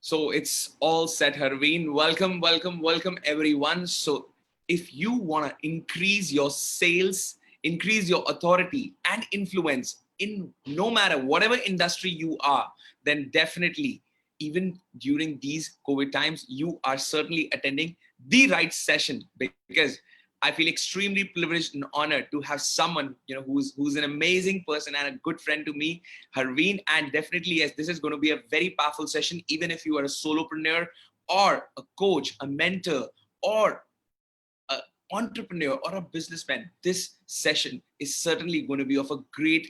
So it's all set, Harveen. Welcome, welcome, welcome, everyone. So if you want to increase your sales, increase your authority and influence in no matter whatever industry you are, then definitely, even during these COVID times, you are certainly attending the right session, because I feel extremely privileged and honored to have someone, who's an amazing person and a good friend to me, Harveen. And definitely, yes, this is going to be a very powerful session, even if you are a solopreneur or a coach, a mentor, or an entrepreneur or a businessman. This session is certainly going to be of a great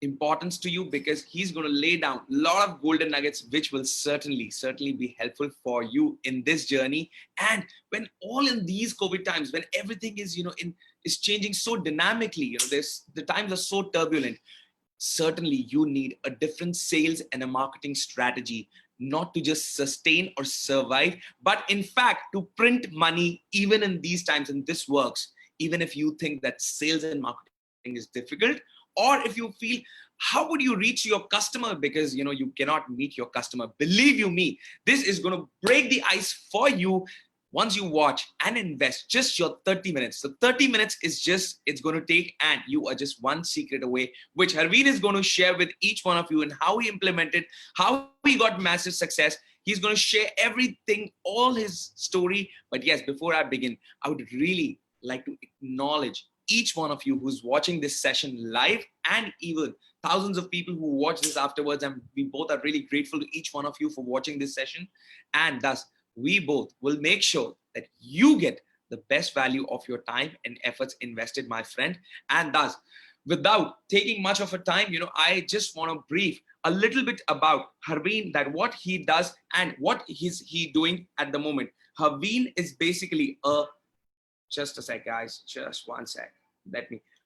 importance to you, because he's going to lay down a lot of golden nuggets which will certainly be helpful for you in this journey. And when all in these COVID times, when everything is is changing so dynamically, there's the times are so turbulent, certainly you need a different sales and a marketing strategy, not to just sustain or survive, but in fact to print money even in these times. And this works even if you think that sales and marketing is difficult, or if you feel how would you reach your customer, because you cannot meet your customer. Believe you me, this is going to break the ice for you once you watch and invest just your 30 minutes. So 30 minutes is just, it's going to take, and you are just one secret away, which Harveen is going to share with each one of you, and how he implemented, how he got massive success. He's going to share everything, all his story. But yes, before I begin, I would really like to acknowledge each one of you who's watching this session live, and even thousands of people who watch this afterwards. And we both are really grateful to each one of you for watching this session. And thus, we both will make sure that you get the best value of your time and efforts invested, my friend. And thus, without taking much of a time, I just want to brief a little bit about Harveen, that what he does and what he doing at the moment. Harveen is basically just a sec, guys, just one sec.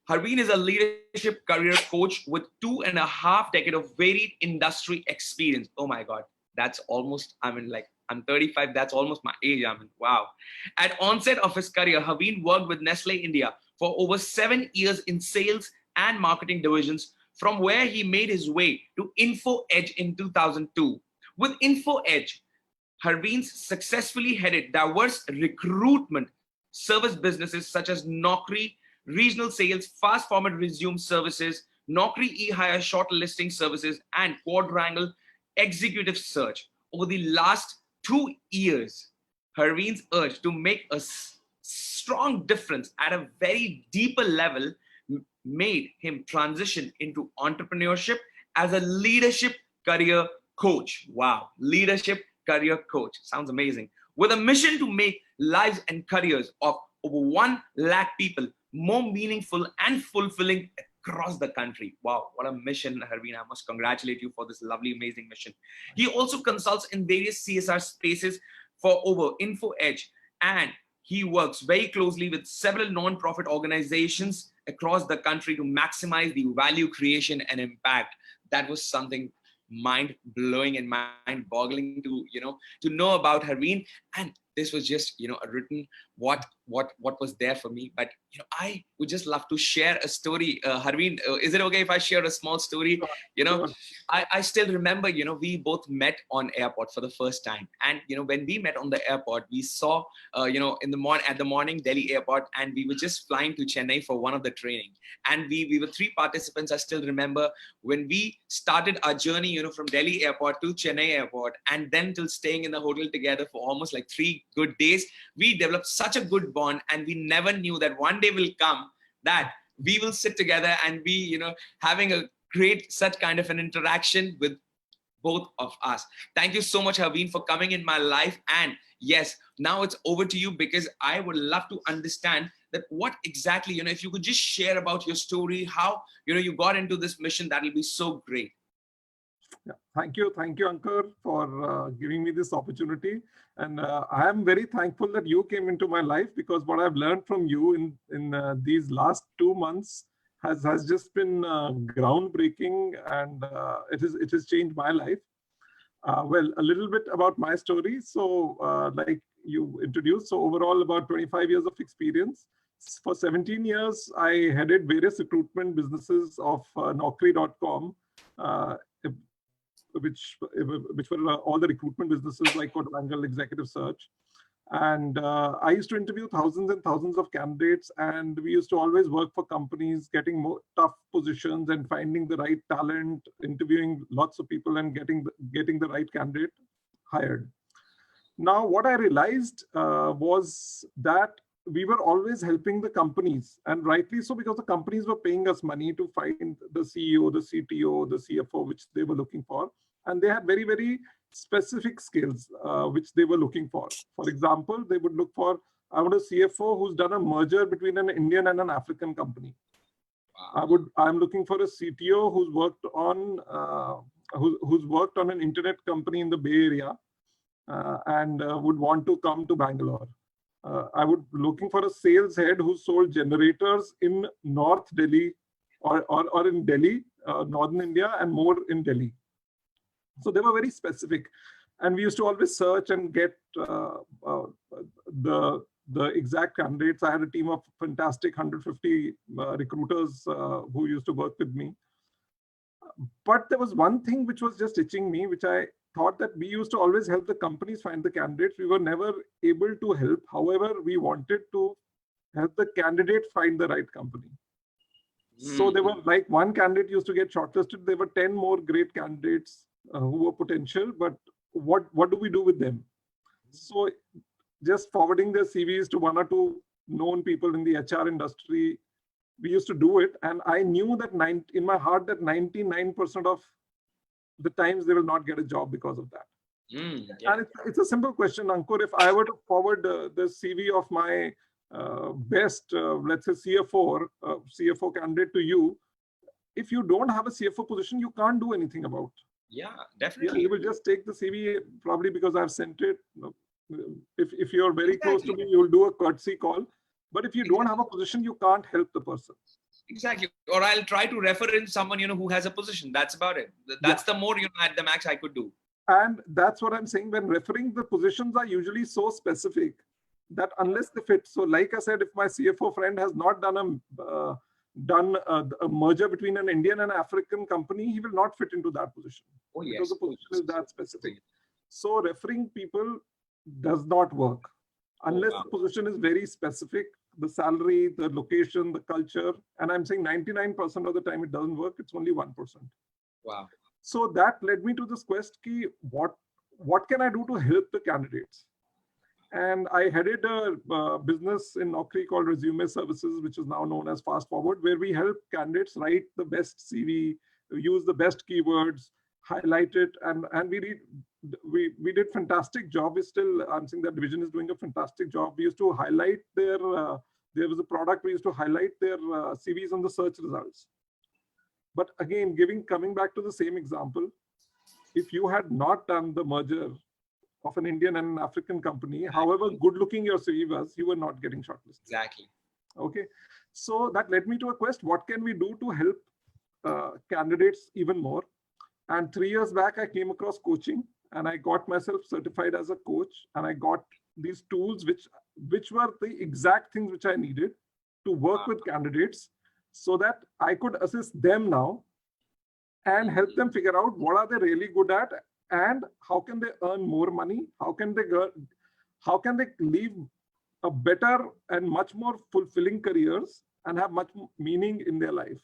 Harveen is a leadership career coach with 2.5 decades of varied industry experience. Oh my God, that's almost, I'm 35, that's almost my age. Wow. At onset of his career, Harveen worked with Nestle India for over 7 years in sales and marketing divisions, from where he made his way to Info Edge in 2002. With Info Edge, Harveen successfully headed diverse recruitment service businesses such as Naukri, regional sales, fast format resume services, Naukri e-hire shortlisting services, and Quadrangle executive search. Over the last 2 years, Harveen's urge to make a strong difference at a very deeper level made him transition into entrepreneurship as a leadership career coach. Wow, leadership career coach. Sounds amazing. With a mission to make lives and careers of over 1 lakh people more meaningful and fulfilling across the country. Wow, what a mission, Harveen. I must congratulate you for this lovely, amazing mission. He also consults in various CSR spaces for over Info Edge, and he works very closely with several non-profit organizations across the country to maximize the value creation and impact. That was something mind-blowing and mind-boggling to know about Harveen. And this was just a written what was there for me. But I would just love to share a story. Harveen, is it okay if I share a small story? I still remember we both met on airport for the first time. And when we met on the airport, we saw in the morning Delhi airport, and we were just flying to Chennai for one of the training. And we were 3 participants. I still remember when we started our journey from Delhi airport to Chennai airport, and then till staying in the hotel together for almost like 3 good days. We developed such a good bond, and we never knew that one day will come that we will sit together and be having a great such kind of an interaction with both of us. Thank you so much, Harveen, for coming in my life. And yes, now it's over to you, because I would love to understand that what exactly, if you could just share about your story, how you got into this mission, that will be so great. Yeah, thank you, Ankur, for giving me this opportunity. And I am very thankful that you came into my life, because what I've learned from you in these last 2 months has just been groundbreaking, and it has changed my life. Well, a little bit about my story. So, like you introduced, so overall about 25 years of experience. For 17 years, I headed various recruitment businesses of Naukri.com. which were all the recruitment businesses like Quadrangle, Executive Search. And I used to interview thousands and thousands of candidates, and we used to always work for companies, getting more tough positions and finding the right talent, interviewing lots of people and getting the right candidate hired. Now, what I realized was that we were always helping the companies, and rightly so, because the companies were paying us money to find the CEO, the CTO, the CFO, which they were looking for. And they had very, very specific skills which they were looking for. For example, they would look for, I want a CFO who's done a merger between an Indian and an African company. I'm looking for a CTO who's worked on an internet company in the Bay Area and would want to come to Bangalore. I would looking for a sales head who sold generators in North Delhi or in Delhi, Northern India, and more in Delhi. So they were very specific, and we used to always search and get the exact candidates. I had a team of fantastic 150 recruiters who used to work with me. But there was one thing which was just itching me, which I thought that we used to always help the companies find the candidates. We were never able to help. However, we wanted to help the candidate find the right company. So there were like one candidate used to get shortlisted. There were 10 more great candidates who were potential, but what do we do with them? So just forwarding their CVs to one or two known people in the HR industry, we used to do it. And I knew that in my heart that 99% of the times they will not get a job because of that. Yeah. And it's a simple question, Ankur. If I were to forward the CV of my best, let's say CFO candidate to you, if you don't have a CFO position, you can't do anything about. Yeah, definitely. Yeah, you will just take the CV probably because I've sent it. If you're very close to me, you'll do a courtesy call. But if you don't have a position, you can't help the person. Exactly. Or I'll try to refer in someone, who has a position. That's about it. That's the more, at the max I could do. And that's what I'm saying. When referring, the positions are usually so specific that unless they fit. So like I said, if my CFO friend has not done a merger between an Indian and African company, he will not fit into that position. Oh, yes. Because the position is that specific. So referring people does not work unless the position is very specific, the salary, the location, the culture. And I'm saying 99% of the time it doesn't work. It's only 1%. Wow. So that led me to this quest, what can I do to help the candidates? And I headed a business in Naukri called Resume Services, which is now known as Fast Forward, where we help candidates write the best CV, use the best keywords, highlight it, and we did fantastic job. I'm saying that division is doing a fantastic job. We used to highlight there was a product, we used to highlight their CVs on the search results. But again, coming back to the same example, if you had not done the merger of an Indian and an African company, however good looking your CV was, you were not getting shortlisted. Exactly. Okay. So that led me to a quest. What can we do to help candidates even more? And 3 years back, I came across coaching and I got myself certified as a coach, and I got these tools, which were the exact things which I needed to work with candidates so that I could assist them now and help them figure out what are they really good at and how can they earn more money? How can they live a better and much more fulfilling careers and have much meaning in their life?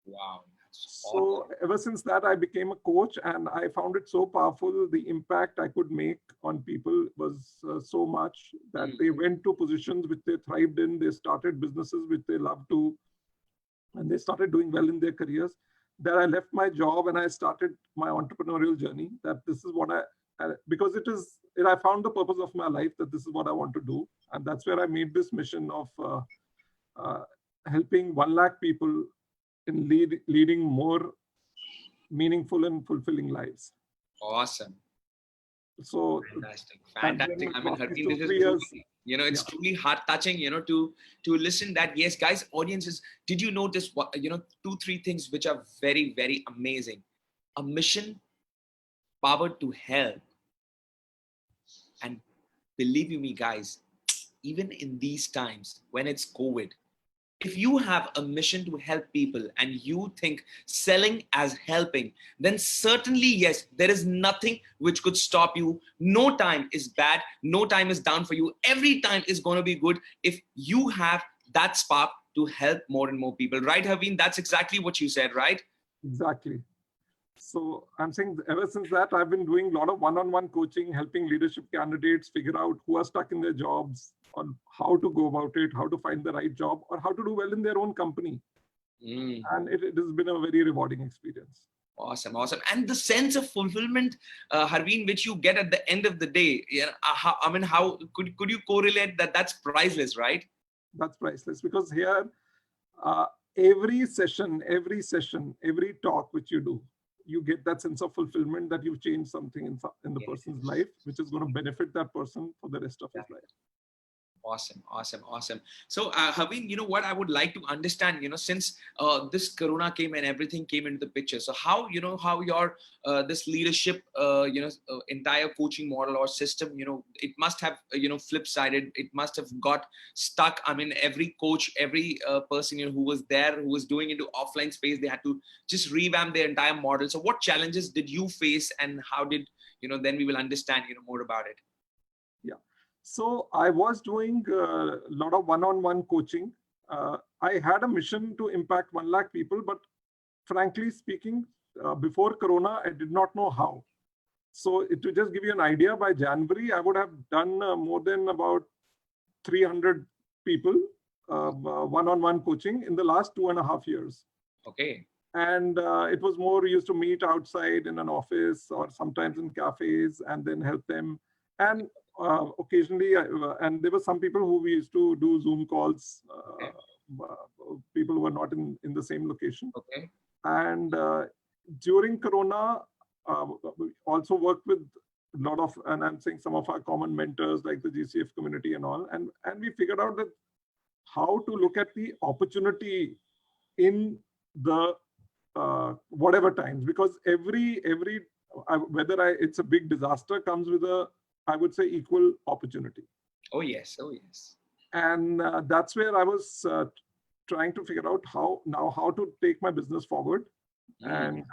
Wow. So ever since that, I became a coach, and I found it so powerful. The impact I could make on people was so much that they went to positions which they thrived in. They started businesses which they loved to, and they started doing well in their careers. That I left my job and I started my entrepreneurial journey. That this is what because I found the purpose of my life, that this is what I want to do. And that's where I made this mission of helping 1 lakh people in leading more meaningful and fulfilling lives. Awesome. So fantastic. I mean, Harveen, this is truly, it's truly heart touching, to listen that, yes, guys, audiences, did you notice what, 2-3 things which are very, very amazing? A mission powered to help. And believe you me, guys, even in these times when it's COVID, if you have a mission to help people and you think selling as helping, then certainly, yes, there is nothing which could stop you. No time is bad. No time is down for you. Every time is going to be good if you have that spark to help more and more people. Right, Harveen? That's exactly what you said, right? Exactly. So I'm saying ever since that, I've been doing a lot of one-on-one coaching, helping leadership candidates figure out who are stuck in their jobs, on how to go about it, how to find the right job, or how to do well in their own company. And it has been a very rewarding experience. Awesome, awesome. And the sense of fulfillment, Harveen, which you get at the end of the day, how could you correlate that? That's priceless, right? That's priceless, because here, every session, every talk which you do, you get that sense of fulfillment that you've changed something in the person's life, which is going to benefit that person for the rest of his life. Awesome, awesome, awesome. So, Harveen, you know what I would like to understand, since this Corona came and everything came into the picture. So how, how your this leadership, entire coaching model or system, it must have, flip-sided. It must have got stuck. I mean, every coach, every person, who was there, who was doing into offline space, they had to just revamp their entire model. So what challenges did you face, and how did, then we will understand, more about it. Yeah. So I was doing a lot of one-on-one coaching. I had a mission to impact 1 lakh people, but frankly speaking, before Corona, I did not know how. So to just give you an idea, by January, I would have done more than about 300 people one-on-one coaching in the last 2.5 years. Okay. And it was more used to meet outside in an office or sometimes in cafes and then help them. And occasionally, and there were some people who we used to do Zoom calls, people who were not in the same location. Okay. And during Corona, we also worked with a lot of, and I'm saying some of our common mentors like the GCF community and all. And we figured out that how to look at the opportunity in the whatever times, because every whether it's a big disaster comes with a, I would say, equal opportunity. Oh yes, oh yes. And that's where I was trying to figure out how to take my business forward. And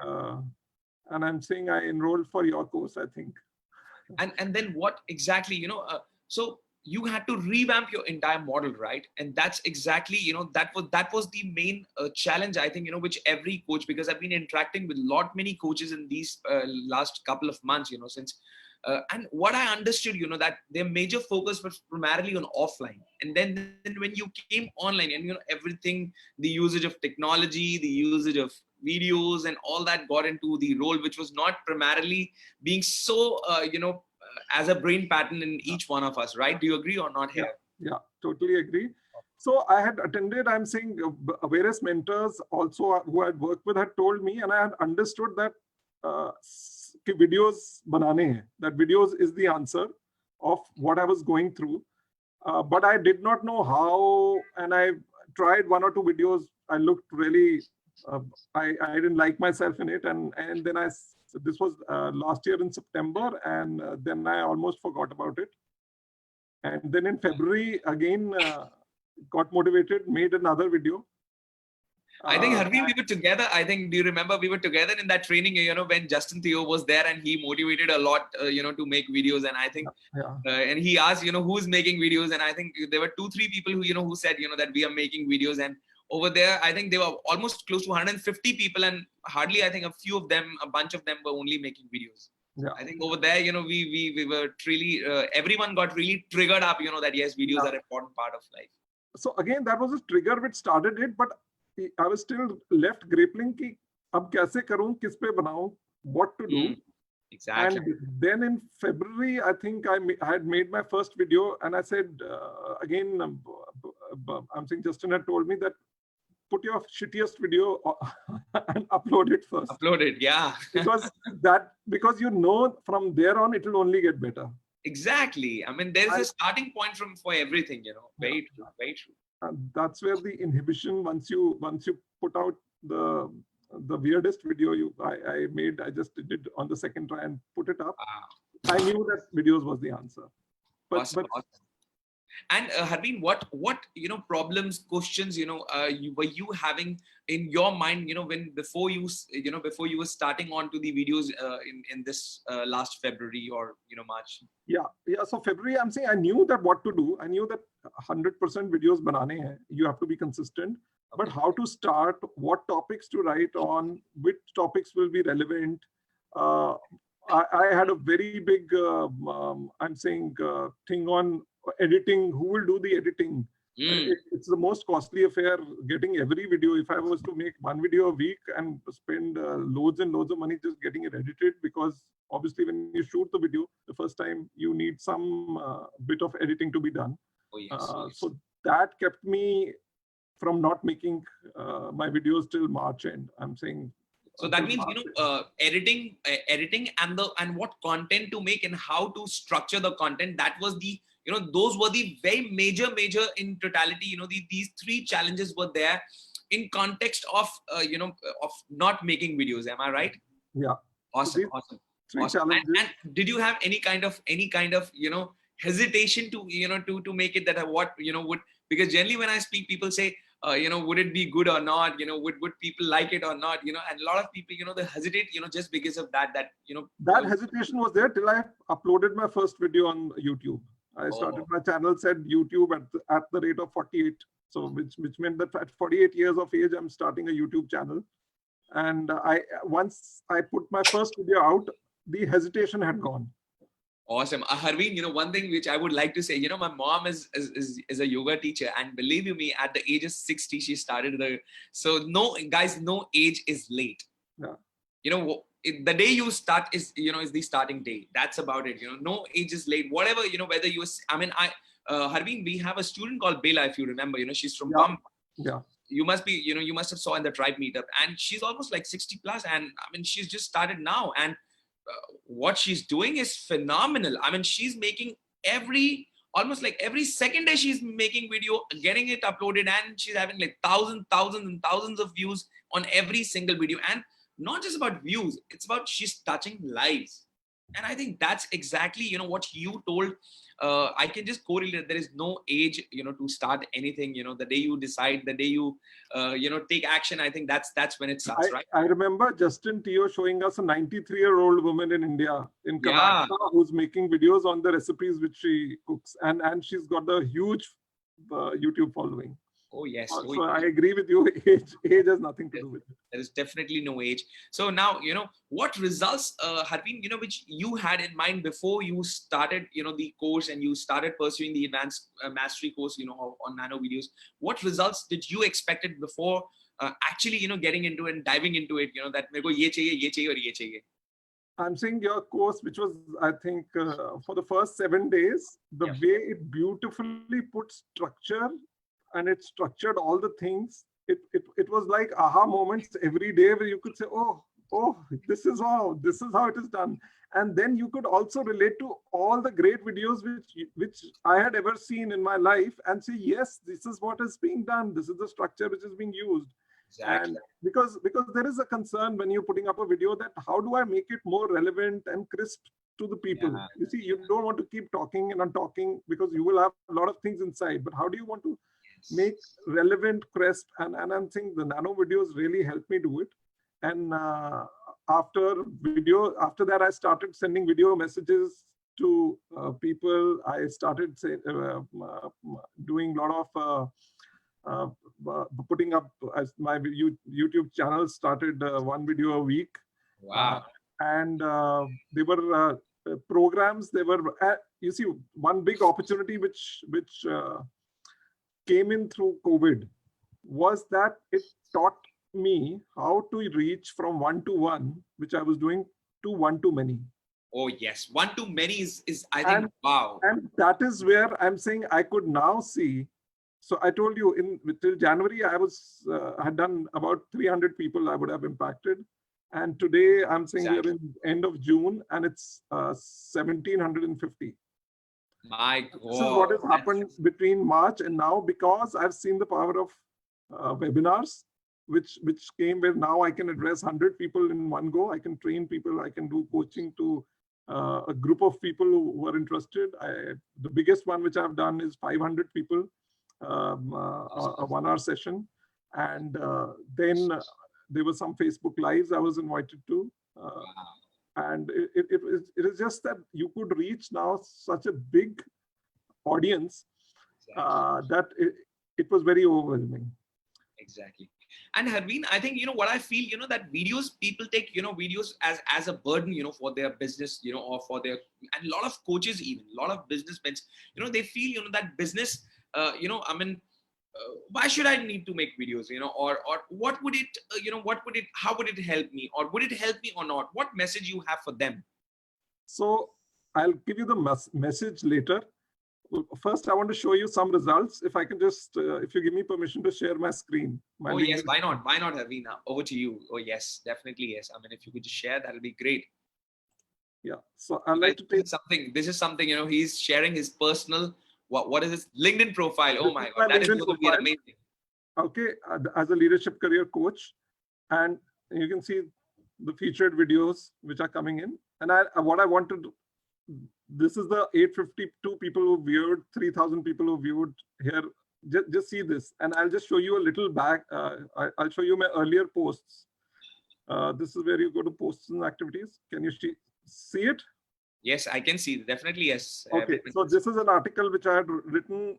I'm saying I enrolled for your course, I think. And then what exactly, so you had to revamp your entire model, right? And that's exactly, that was the main challenge, I think, which every coach, because I've been interacting with many coaches in these last couple of months, since and what I understood, that their major focus was primarily on offline. And then when you came online and, everything, the usage of technology, the usage of videos and all that got into the role, which was not primarily being so, as a brain pattern in each one of us, right? Do you agree or not here? Yeah, totally agree. So I had attended, I'm saying, various mentors also who I had worked with had told me, and I had understood that videos banane hai. That videos is the answer of what I was going through. But I did not know how, and I tried 1 or 2 videos. I looked really, I didn't like myself in it. And then this was last year in September, and then I almost forgot about it. And then in February, again, got motivated, made another video. I think, Harveen, we were together. I think, do you remember we were together in that training, when Justin Theo was there and he motivated a lot, to make videos. And I think, and he asked, who's making videos. And I think there were 2-3 people who, who said, that we are making videos. And over there, I think they were almost close to 150 people, and hardly, I think a bunch of them were only making videos. Yeah. I think over there, we were really, everyone got really triggered up, that yes, videos are an important part of life. So again, that was a trigger which started it, but I was still left grappling ki ab kaise karun, kis pe banau, what to do. Exactly. And then in February, I think I had made my first video, and I said, again, I'm saying Justin had told me that put your shittiest video and upload it first. Upload it, yeah. because from there on, it will only get better. Exactly. I mean, there is a starting point for everything, Very true, very true. And that's where the inhibition, once you put out the weirdest video I just did it on the second try and put it up. I knew that videos was the answer. Awesome. And Harveen, what problems, questions were you having in your mind when before before you were starting on to the videos in this last February or March? Yeah. So February, I'm saying I knew that what to do. I knew that 100% videos banane hai. You have to be consistent. But Okay. how to start, what topics to write on, which topics will be relevant. Uh, I had a very big, I'm saying, thing on editing. Who will do the editing? Mm. It's the most costly affair getting every video. If I was to make one video a week and spend loads and loads of money just getting it edited, because obviously when you shoot the video the first time, you need some bit of editing to be done. Oh yes, oh yes. So that kept me from not making my videos till March end. I'm saying So that until means March. editing and what content to make and how to structure the content. That was the those were the very major in totality. These three challenges were there in context of of not making videos. Am I right? Yeah. So Awesome, these awesome, three awesome. challenges. And did you have any kind of hesitation to to make it that what would, because generally when I speak, people say would it be good or not, would people like it or not, and a lot of people they hesitate just because of that That hesitation was there till I uploaded my first video on YouTube. I started oh, my channel, said YouTube at the rate of 48. So which meant that at 48 years of age, I'm starting a YouTube channel. And I once I put my first video out, the hesitation had gone. awesome. Harveen, one thing which I would like to say, my mom is a yoga teacher, and believe you me, at the age of 60, she started so no, guys, no age is late. Yeah. The day you start is is the starting day. That's about it. No age is late. Whatever, whether I mean, Harveen, we have a student called Bela, if you remember. She's from Yeah. Pump. Yeah. You must be, you must have saw in the tribe meetup, and she's almost like 60 plus, and I mean, she's just started now, and what she's doing is phenomenal. I mean, she's making almost like every second day she's making video, getting it uploaded, and she's having like thousands and thousands of views on every single video. And not just about views, it's about she's touching lives. And I think that's exactly what you told. I can just correlate. There is no age to start anything. The day you decide, the day you take action, I think that's when it starts, right? I remember Justin Teo showing us a 93-year-old woman in India, in Yeah. Karnataka, who's making videos on the recipes which she cooks, and she's got a huge YouTube following. Oh yes. So I agree with you. Age has nothing to do with it. There is definitely no age. So now, what results, Harveen, which you had in mind before you started, the course and you started pursuing the advanced mastery course, on Nano videos. What results did you expected before actually, getting into it and diving into it, that mere ko ye chahiye aur ye chahiye? I'm saying your course, which was, I think, for the first 7 days, the way it beautifully put structure and it structured all the things. It was like aha moments every day where you could say, oh, this is how it is done. And then you could also relate to all the great videos which I had ever seen in my life and say, yes, this is what is being done. This is the structure which is being used. Exactly. And because there is a concern when you're putting up a video that how do I make it more relevant and crisp to the people? Yeah. You see, you don't want to keep talking and talking because you will have a lot of things inside. But how do you want to make relevant, crisp? And I'm saying the Nano videos really helped me do it. And after that, I started sending video messages to people. I started doing a lot of putting up, as my YouTube channel started one video a week. Wow. And they were programs. They were, you see, one big opportunity which came in through COVID was that it taught me how to reach from one-to-one, which I was doing, to one-to-many. Oh yes, one-to-many is I think, wow. And that is where I'm saying I could now see. So I told you till January, I had done about 300 people I would have impacted. And today I'm saying we are in end of June and it's 1,750. My God. This is what has happened between March and now, because I've seen the power of webinars, which came where now I can address 100 people in one go. I can train people. I can do coaching to a group of people who were interested. The biggest one which I've done is 500 people, a 1 hour session. And then there were some Facebook Lives I was invited to. And it is just that you could reach now such a big audience that it was very overwhelming. Exactly. And Harveen, I think, what I feel, that videos, people take, videos as a burden, for their business, or for their, and a lot of coaches, even a lot of businessmen, they feel, that business, why should I need to make videos, or what would it, how would it help me, or would it help me or not? What message you have for them? So I'll give you the message later. First, I want to show you some results. If I can just, if you give me permission to share my screen. Oh, yes. Why not? Why not, Harveen? Over to you. Oh, yes, definitely. Yes. If you could just share, that'll be great. Yeah. So I'd like to take something. This is something, he's sharing his personal, what is his LinkedIn profile? Oh my God. That is going to be amazing. Okay. As a leadership career coach, and you can see the featured videos which are coming in. And what I want to do, this is the 852 people who viewed, 3,000 people who viewed here. Just see this, and I'll just show you a little back. I'll show you my earlier posts. This is where you go to posts and activities. Can you see it? Yes, I can see. Definitely, yes. Okay, so this is an article which I had written,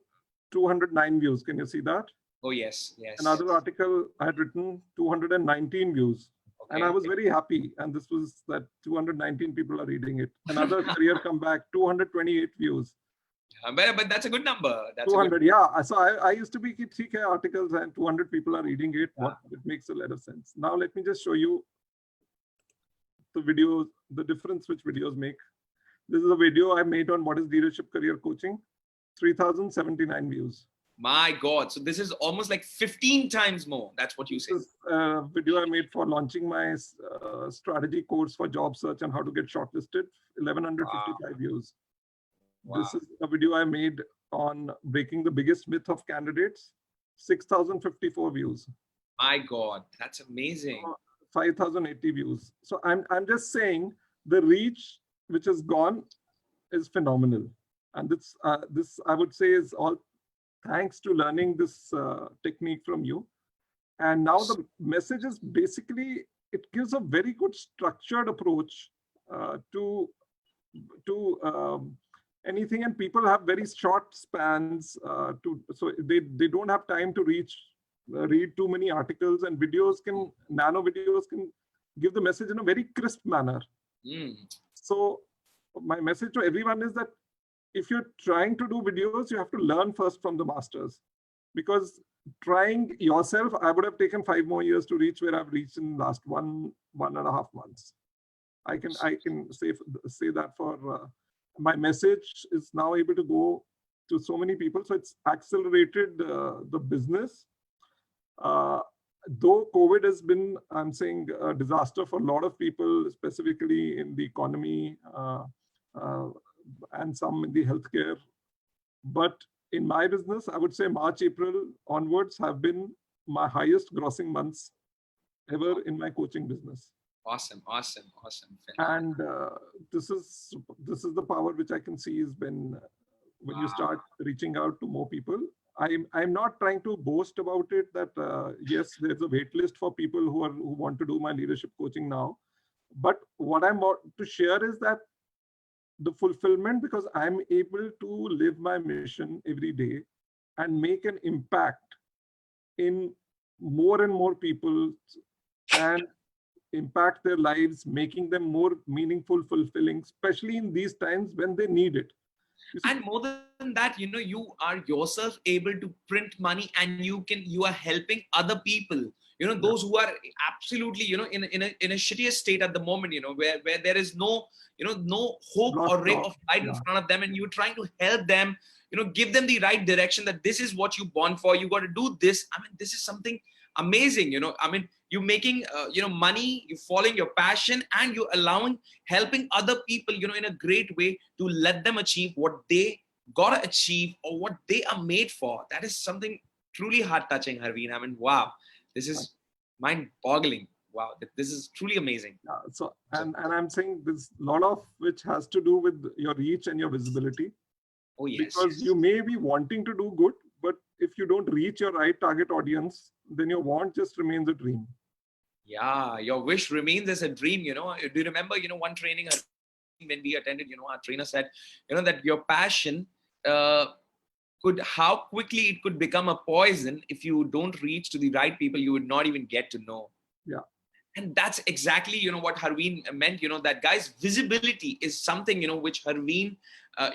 209 views. Can you see that? Oh, yes, yes. Another article I had written, 219 views. Okay. And I was very happy. And this was that 219 people are reading it. Another career comeback, 228 views. But that's a good number. That's 200, yeah. So I used to be 3K articles and 200 people are reading it. Yeah. It makes a lot of sense. Now let me just show you the videos, the difference which videos make. This is a video I made on what is leadership career coaching, 3,079 views. My God. So this is almost like 15 times more. That's what you say. This is a video I made for launching my strategy course for job search and how to get shortlisted, 1,155 views. Wow. This is a video I made on breaking the biggest myth of candidates, 6,054 views. My God, that's amazing. 5,080 views. So I'm just saying the reach which has gone is phenomenal. And this I would say is all thanks to learning this technique from you. And now the message is basically, it gives a very good structured approach to anything, and people have very short spans so they don't have time to read too many articles, and nano videos can give the message in a very crisp manner. So my message to everyone is that if you're trying to do videos, you have to learn first from the masters, because trying yourself, I would have taken 5 more years to reach where I've reached in the last 1.5 months. I can say that for my message is now able to go to so many people. So it's accelerated the business. Though COVID has been, I'm saying, a disaster for a lot of people, specifically in the economy and some in the healthcare. But in my business, I would say March, April onwards have been my highest grossing months ever in my coaching business. Awesome, awesome, awesome. And this is the power which I can see is when you start reaching out to more people. I'm not trying to boast about it that yes, there's a wait list for people who want to do my leadership coaching now. But what I want to share is that the fulfillment, because I'm able to live my mission every day and make an impact in more and more people and impact their lives, making them more meaningful, fulfilling, especially in these times when they need it. And more than that, you are yourself able to print money, and you are helping other people, those who are absolutely, in a shittier state at the moment, where there is no, no hope or ray of light in front of them, and you're trying to help them, give them the right direction, that this is what you're born for. You got to do this. This is something amazing. You're making, money, you're following your passion, and you're helping other people, in a great way to let them achieve what they got to achieve or what they are made for. That is something truly heart touching, Harveen. Wow. This is mind boggling. wow, this is truly amazing. So, and I'm saying this lot of which has to do with your reach and your visibility, Oh, yes, because yes. you may be wanting to do good, but if you don't reach your right target audience, then your want just remains a dream. Yeah, your wish remains as a dream. Do you remember, one training when we attended, our trainer said, that your passion how quickly it could become a poison if you don't reach to the right people you would not even get to know. Yeah. And that's exactly, what Harveen meant, that guys, visibility is something, which Harveen,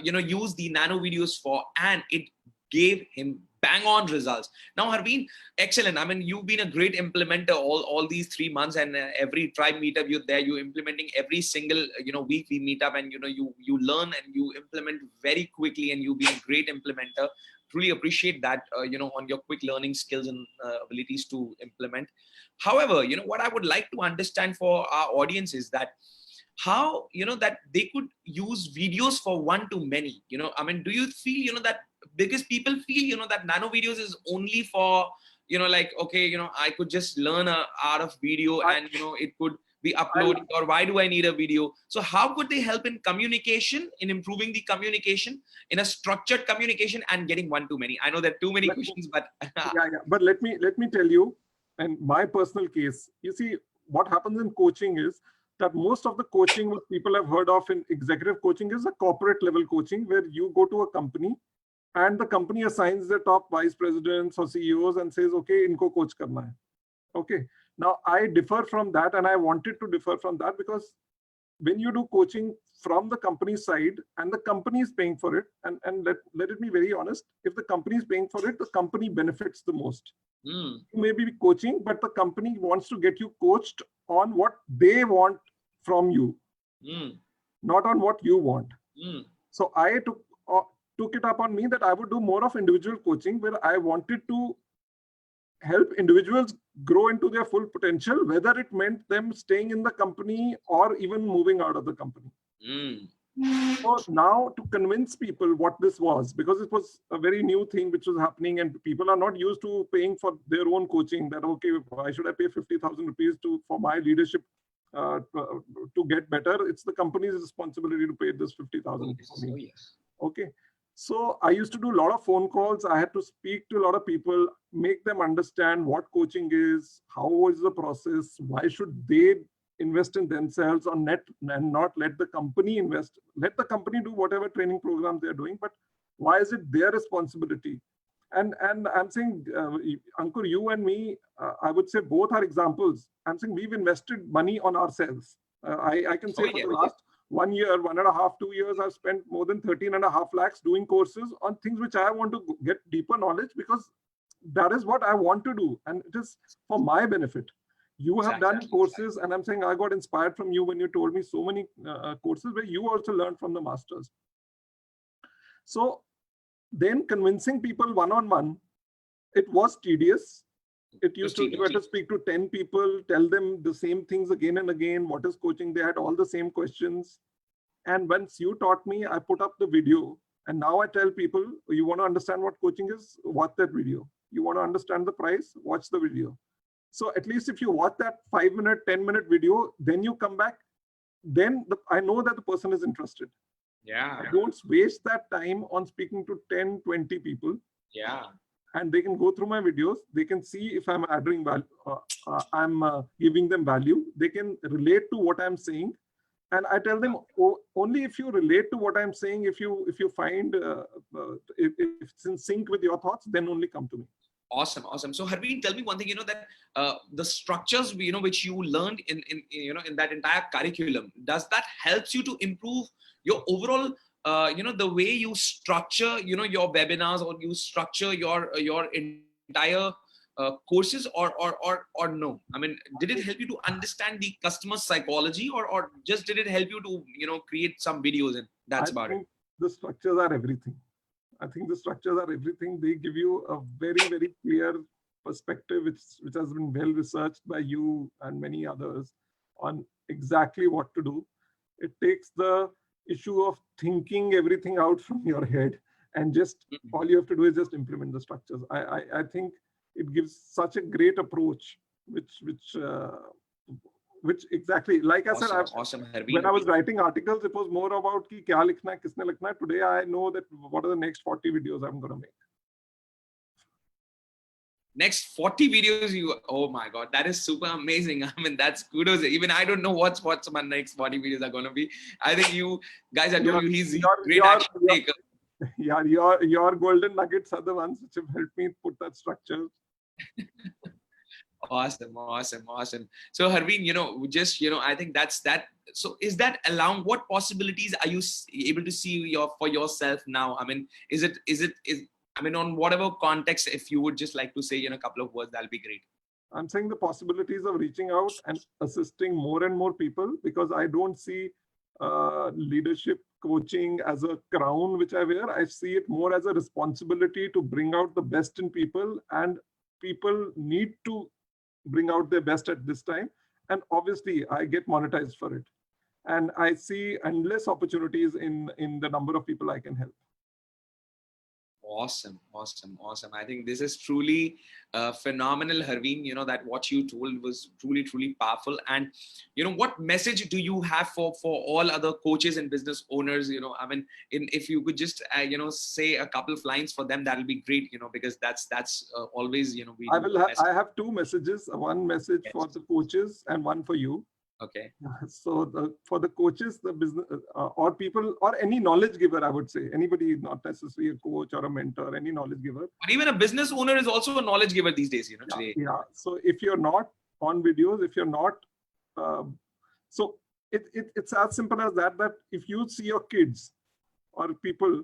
used the nano videos for, and it gave him bang on results. Now, Harveen, excellent. I mean, you've been a great implementer all these 3 months, and every tribe meetup you're there, you're implementing every single, week we meet up, and, you learn and you implement very quickly, and you've been a great implementer. Truly appreciate that, on your quick learning skills and abilities to implement. However, what I would like to understand for our audience is that how, that they could use videos for one to many. I mean, do you feel, that because people feel, that nano videos is only for, like, okay, I could just learn a art of video and, it could be uploaded, or why do I need a video? So how could they help in communication, in improving the communication, in a structured communication, and getting one to many? I know there are too many questions, but yeah. But let me tell you, and my personal case, you see, what happens in coaching is that most of the coaching what people have heard of in executive coaching is a corporate level coaching, where you go to a company and the company assigns the top vice presidents or CEOs and says, okay, inko coach karna hai. Okay. Now I differ from that, and I wanted to differ from that because when you do coaching from the company side and the company is paying for it, and let it be very honest, if the company is paying for it, the company benefits the most. You may be coaching, but the company wants to get you coached on what they want from you, not on what you want. So I took it upon me that I would do more of individual coaching, where I wanted to help individuals grow into their full potential, whether it meant them staying in the company or even moving out of the company. So now to convince people what this was, because it was a very new thing which was happening, and people are not used to paying for their own coaching, that, okay, why should I pay 50,000 rupees for my leadership to get better? It's the company's responsibility to pay this 50,000 for me. Oh, yes. Okay. So I used to do a lot of phone calls. I had to speak to a lot of people, make them understand what coaching is, how is the process, why should they invest in themselves or net and not let the company invest. Let the company do whatever training programs they're doing, but why is it their responsibility? And I'm saying, Ankur, you and me, I would say both are examples. I'm saying we've invested money on ourselves. I can say for the last 1 year, 1.5, 2 years, I've spent more than 13.5 lakhs doing courses on things which I want to get deeper knowledge, because that is what I want to do. And it is for my benefit. You have done courses, and I'm saying I got inspired from you when you told me so many courses where you also learned from the masters. So then convincing people one-on-one, it was tedious. It used to, you had to speak to 10 people, tell them the same things again and again. What is coaching? They had all the same questions. And once you taught me, I put up the video. And now I tell people, you want to understand what coaching is? Watch that video. You want to understand the price? Watch the video. So at least if you watch that 5-minute, 10-minute video, then you come back, then I know that the person is interested. Yeah. I don't waste that time on speaking to 10, 20 people. Yeah. And they can go through my videos. They can see if I'm adding value, I'm giving them value. They can relate to what I'm saying. And I tell them, only if you relate to what I'm saying, if you find if it's in sync with your thoughts, then only come to me. Awesome, awesome. So Harveen, tell me one thing, that the structures, which you learned in that entire curriculum, does that helps you to improve your overall, the way you structure, your webinars, or you structure your entire courses, or no? I mean, did it help you to understand the customer psychology, or just did it help you to, create some videos, and that's about it? The structures are everything. I think the structures are everything. They give you a very, very clear perspective, which has been well researched by you and many others on exactly what to do. It takes the issue of thinking everything out from your head, and just all you have to do is just implement the structures. I think it gives such a great approach, which which exactly, like I said, Awesome, when I Harveen. was writing articles, it was more about ki kya likhna hai, kisne likhna hai. Today I know that what are the next 40 videos I'm going to make. Next 40 videos, oh my God, that is super amazing. I mean, that's kudos. Even I don't know what's my next 40 videos are going to be. I think you guys, I told you, he's great action taker. Yeah, your golden nuggets are the ones which have helped me put that structure. Awesome. So Harveen, I think that's that. So is that allowing, what possibilities are you able to see for yourself now? I mean, I mean, on whatever context, if you would just like to say in a couple of words, that'll be great. I'm saying the possibilities of reaching out and assisting more and more people, because I don't see leadership coaching as a crown which I wear. I see it more as a responsibility to bring out the best in people, and people need to bring out their best at this time. And obviously I get monetized for it. And I see endless opportunities in the number of people I can help. Awesome. I think this is truly phenomenal, Harveen. That what you told was truly powerful. And what message do you have for all other coaches and business owners? I mean, if you could just say a couple of lines for them, that'll be great. Because that's always I have two messages. One message for the coaches and one for you. Okay. So for the coaches, the business or people or any knowledge giver, I would say, anybody, not necessarily a coach or a mentor, any knowledge giver. But even a business owner is also a knowledge giver these days, today. Yeah. So if you're not on videos, if you're not, so it's as simple as that, that if you see your kids or people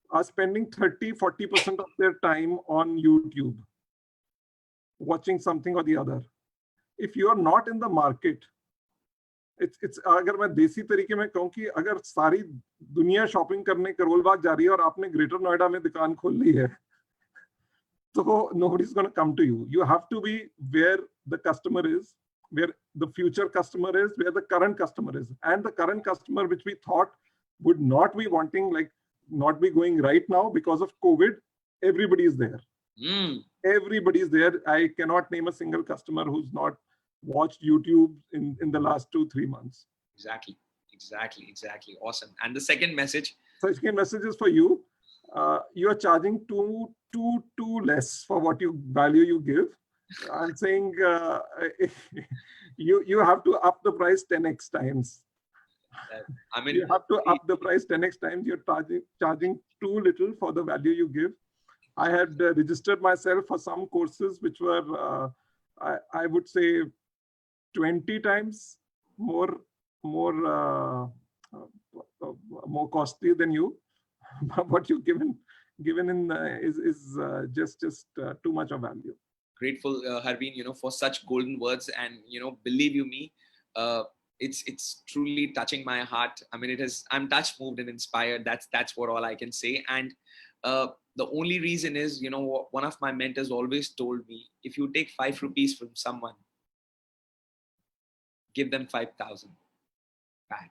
are spending 30-40% of their time on YouTube, watching something or the other, if you are not in the market, it's अगर मैं देसी तरीके में कहूँ कि अगर सारी दुनिया शॉपिंग करने करोल बाग जा रही है और आपने ग्रेटर नोएडा में दुकान खोल ली है, तो nobody is going to come to you. You have to be where the customer is, where the future customer is, where the current customer is. And the current customer, which we thought would not be wanting, like not be going right now because of COVID, everybody is there. Everybody is there. I cannot name a single customer who's not watched YouTube in the last 2-3 months. Exactly. Awesome. And the second message? Second message is for you. You are charging too less for what value you give. I'm saying you have to up the price 10x times. I mean, you have to up the price 10x times. You're charging too little for the value you give. I had registered myself for some courses which were, I would say, 20 times more costly than you. What you've given in is just too much of value. Grateful, Harveen, for such golden words, and believe you me, it's truly touching my heart. I mean, I'm touched, moved, and inspired. That's what all I can say. And the only reason is, one of my mentors always told me, if you take 5 rupees from someone, give them 5,000 back.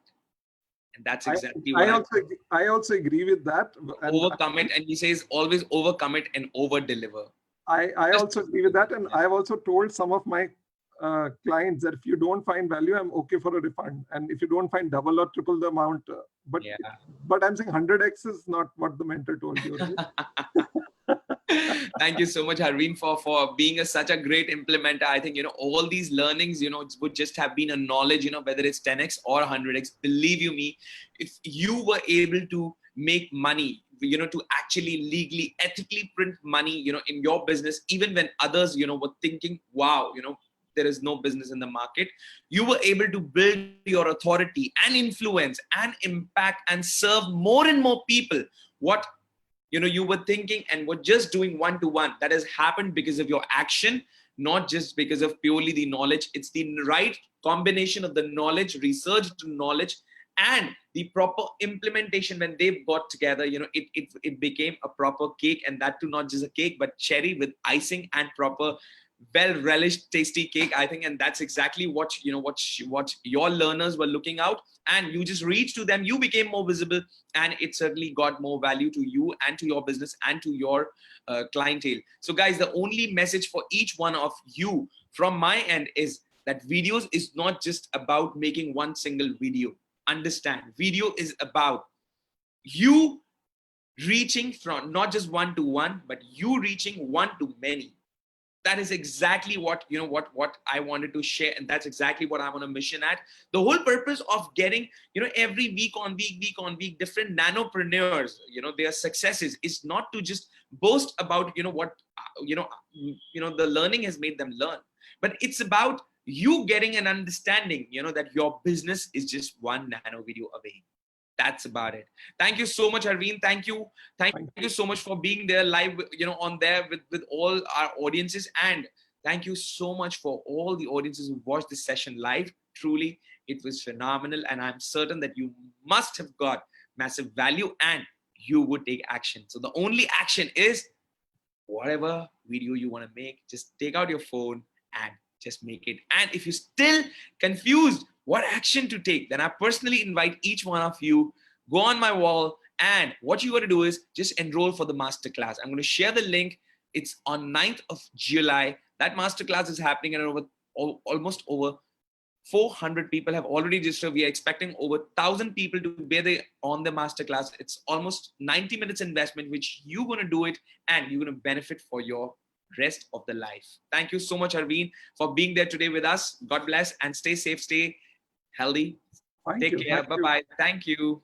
And that's exactly what I also agree with that. Overcome it. And he says, always overcome it and over deliver. I also agree with that. And I've also told some of my clients that if you don't find value, I'm okay for a refund. And if you don't find double or triple the amount, but I'm saying 100x is not what the mentor told you. Right? Thank you so much, Harveen, for being such a great implementer. I think, all these learnings, would just have been a knowledge, whether it's 10x or 100x. Believe you me, if you were able to make money, to actually legally, ethically print money, in your business, even when others, were thinking, wow, there is no business in the market, you were able to build your authority and influence and impact and serve more and more people. What you were thinking and were just doing one-to-one. That has happened because of your action, not just because of purely the knowledge. It's the right combination of the knowledge, researched knowledge, and the proper implementation. When they got together, it became a proper cake, and that too not just a cake, but cherry with icing and proper well-relished, tasty cake, I think. And that's exactly what what your learners were looking out, and you just reached to them. You became more visible, and it certainly got more value to you and to your business and to your clientele. So guys, the only message for each one of you from my end is, that videos is not just about making one single video. Understand, video is about you reaching from not just one to one, but you reaching one to many. That is exactly what what I wanted to share, and that's exactly what I'm on a mission at. The whole purpose of getting every week on week different nanopreneurs, their successes, is not to just boast about what the learning has made them learn, but it's about you getting an understanding that your business is just one nano video away. That's about it. Thank you so much, Harveen. Thank you so much for being there live, on there with all our audiences. And thank you so much for all the audiences who watched this session live. Truly, it was phenomenal. And I'm certain that you must have got massive value and you would take action. So the only action is whatever video you want to make, just take out your phone and just make it. And if you're still confused what action to take, then I personally invite each one of you, go on my wall, and what you got to do is just enroll for the masterclass. I'm going to share the link. It's on 9th of July. That masterclass is happening, and almost over 400 people have already registered. We are expecting over 1,000 people to be there on the masterclass. It's almost 90 minutes investment, which you're going to do it, and you're going to benefit for your rest of the life. Thank you so much, Harveen, for being there today with us. God bless, and stay safe, stay healthy. Take care. Bye-bye. Thank you.